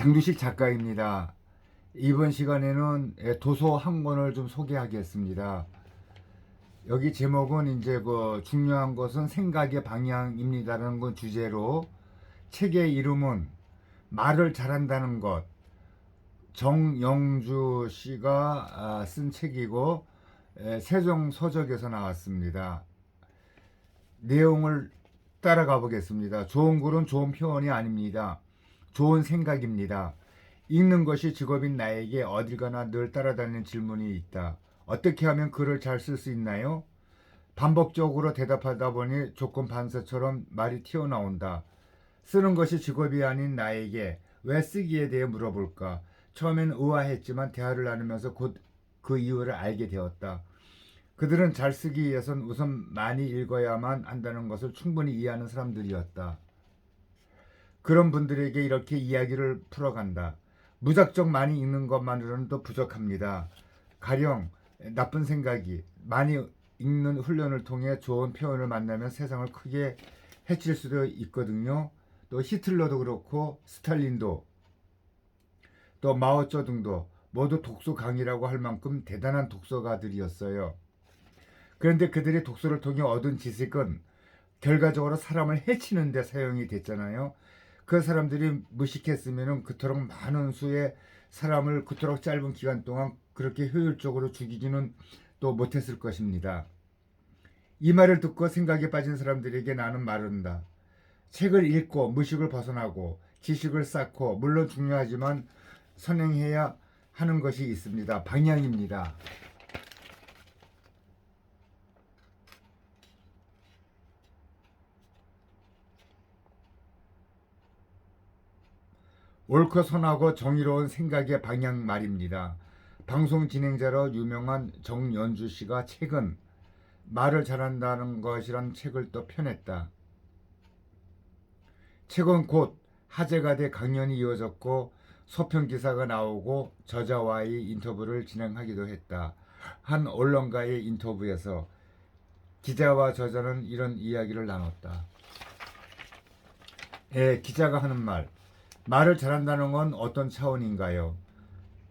장두식 작가입니다. 이번 시간에는 도서 한 권을 좀 소개하겠습니다. 여기 제목은 이제 중요한 것은 생각의 방향입니다라는 건 주제로, 책의 이름은 말을 잘한다는 것, 정영주 씨가 쓴 책이고 세종서적에서 나왔습니다. 내용을 따라가 보겠습니다. 좋은 글은 좋은 표현이 아닙니다. 좋은 생각입니다. 읽는 것이 직업인 나에게 어딜 가나 늘 따라다니는 질문이 있다. 어떻게 하면 글을 잘 쓸 수 있나요? 반복적으로 대답하다 보니 조건 반사처럼 말이 튀어나온다. 쓰는 것이 직업이 아닌 나에게 왜 쓰기에 대해 물어볼까? 처음엔 의아했지만 대화를 나누면서 곧 그 이유를 알게 되었다. 그들은 잘 쓰기 위해선 우선 많이 읽어야만 한다는 것을 충분히 이해하는 사람들이었다. 그런 분들에게 이렇게 이야기를 풀어간다. 무작정 많이 읽는 것만으로는 또 부족합니다. 가령 나쁜 생각이 많이 읽는 훈련을 통해 좋은 표현을 만나면 세상을 크게 해칠 수도 있거든요. 또 히틀러도 그렇고 스탈린도 또 마오쩌둥도 모두 독서강이라고 할 만큼 대단한 독서가들이었어요. 그런데 그들이 독서를 통해 얻은 지식은 결과적으로 사람을 해치는 데 사용이 됐잖아요. 그 사람들이 무식했으면 그토록 많은 수의 사람을 그토록 짧은 기간 동안 그렇게 효율적으로 죽이지는 또 못했을 것입니다. 이 말을 듣고 생각에 빠진 사람들에게 나는 말한다. 책을 읽고 무식을 벗어나고 지식을 쌓고 물론 중요하지만 선행해야 하는 것이 있습니다. 방향입니다. 옳고 선하고 정의로운 생각의 방향 말입니다. 방송 진행자로 유명한 정연주 씨가 최근 말을 잘한다는 것이란 책을 또 펴냈다. 책은 곧 화제가 돼 강연이 이어졌고 소평 기사가 나오고 저자와의 인터뷰를 진행하기도 했다. 한 언론과의 인터뷰에서 기자와 저자는 이런 이야기를 나눴다. 기자가 하는 말을 잘한다는 건 어떤 차원인가요?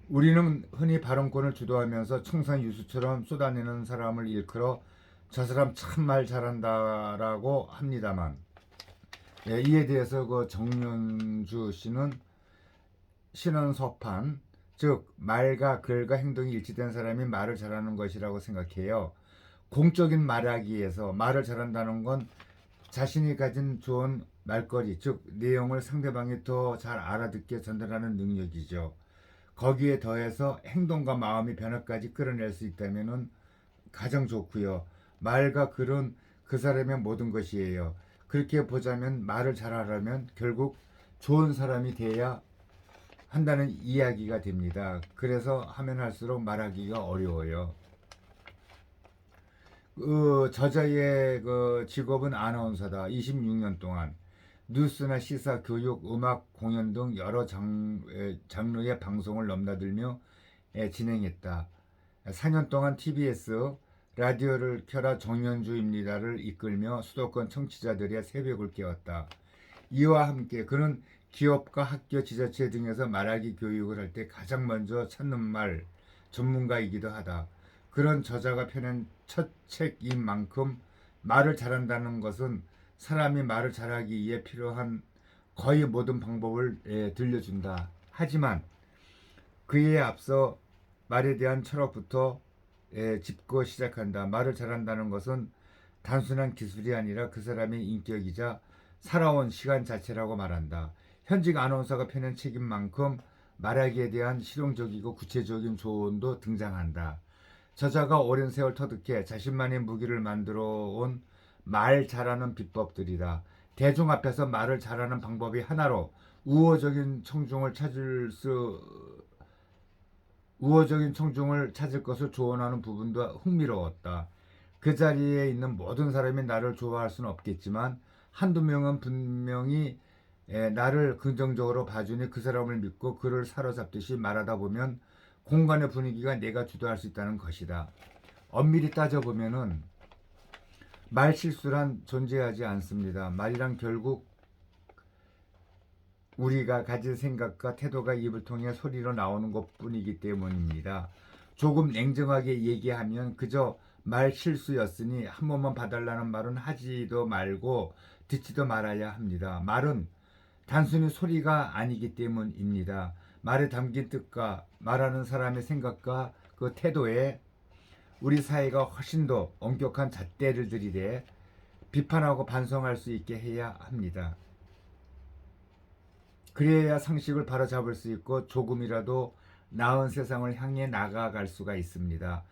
우리는 흔히 발언권을 주도하면서 청산유수처럼 쏟아내는 사람을 일컬어 저 사람 참 말 잘한다라고 합니다만, 이에 대해서 그 정윤주 씨는 신원서판, 즉 말과 글과 행동이 일치된 사람이 말을 잘하는 것이라고 생각해요. 공적인 말하기에서 말을 잘한다는 건 자신이 가진 좋은 말거리, 즉 내용을 상대방이 더 잘 알아듣게 전달하는 능력이죠. 거기에 더해서 행동과 마음의 변화까지 끌어낼 수 있다면 가장 좋고요. 말과 글은 그 사람의 모든 것이에요. 그렇게 보자면 말을 잘하려면 결국 좋은 사람이 돼야 한다는 이야기가 됩니다. 그래서 하면 할수록 말하기가 어려워요. 저자의 직업은 아나운서다. 26년 동안 뉴스나 시사, 교육, 음악, 공연 등 여러 장르의 방송을 넘나들며 진행했다. 4년 동안 TBS 라디오를 켜라 정연주입니다를 이끌며 수도권 청취자들의 새벽을 깨웠다. 이와 함께 그는 기업과 학교, 지자체 등에서 말하기 교육을 할 때 가장 먼저 찾는 말 전문가이기도 하다. 그런 저자가 펴낸 첫 책인 만큼 말을 잘한다는 것은 사람이 말을 잘하기 위해 필요한 거의 모든 방법을 들려준다. 하지만 그에 앞서 말에 대한 철학부터 짚고 시작한다. 말을 잘한다는 것은 단순한 기술이 아니라 그 사람의 인격이자 살아온 시간 자체라고 말한다. 현직 아나운서가 펴낸 책인 만큼 말하기에 대한 실용적이고 구체적인 조언도 등장한다. 저자가 오랜 세월 터득해 자신만의 무기를 만들어 온 말 잘하는 비법들이다. 대중 앞에서 말을 잘하는 방법이 하나로 우호적인 청중을 찾을 것을 조언하는 부분도 흥미로웠다. 그 자리에 있는 모든 사람이 나를 좋아할 수는 없겠지만 한두 명은 분명히 나를 긍정적으로 봐주니 그 사람을 믿고 그를 사로잡듯이 말하다 보면 공간의 분위기가 내가 주도할 수 있다는 것이다. 엄밀히 따져보면은 말 실수란 존재하지 않습니다. 말이란 결국 우리가 가진 생각과 태도가 입을 통해 소리로 나오는 것뿐이기 때문입니다. 조금 냉정하게 얘기하면 그저 말 실수였으니 한 번만 봐달라는 말은 하지도 말고 듣지도 말아야 합니다. 말은 단순히 소리가 아니기 때문입니다. 말에 담긴 뜻과 말하는 사람의 생각과 그 태도에 우리 사회가 훨씬 더 엄격한 잣대를 들이대 비판하고 반성할 수 있게 해야 합니다. 그래야 상식을 바로잡을 수 있고 조금이라도 나은 세상을 향해 나아갈 수가 있습니다.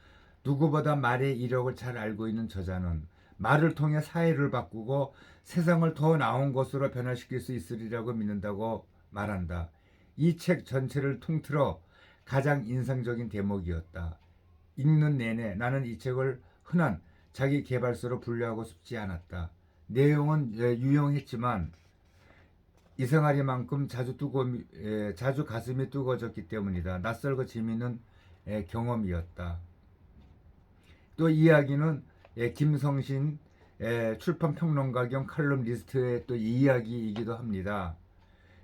누구보다 말의 이력을 잘 알고 있는 저자는 말을 통해 사회를 바꾸고 세상을 더 나은 곳으로 변화시킬 수 있으리라고 믿는다고 말한다. 이 책 전체를 통틀어 가장 인상적인 대목이었다. 읽는 내내 나는 이 책을 흔한 자기 개발서로 분류하고 싶지 않았다. 내용은 유용했지만 이생활이만큼 자주 가슴이 뜨거워졌기 때문이다. 낯설고 재미있는 경험이었다. 또 이야기는 김성신 출판평론가 겸 칼럼니스트의 또 이야기이기도 합니다.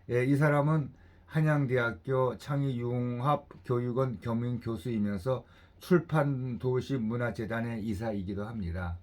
이 사람은 한양대학교 창의융합교육원 겸임 교수이면서 출판도시문화재단의 이사이기도 합니다.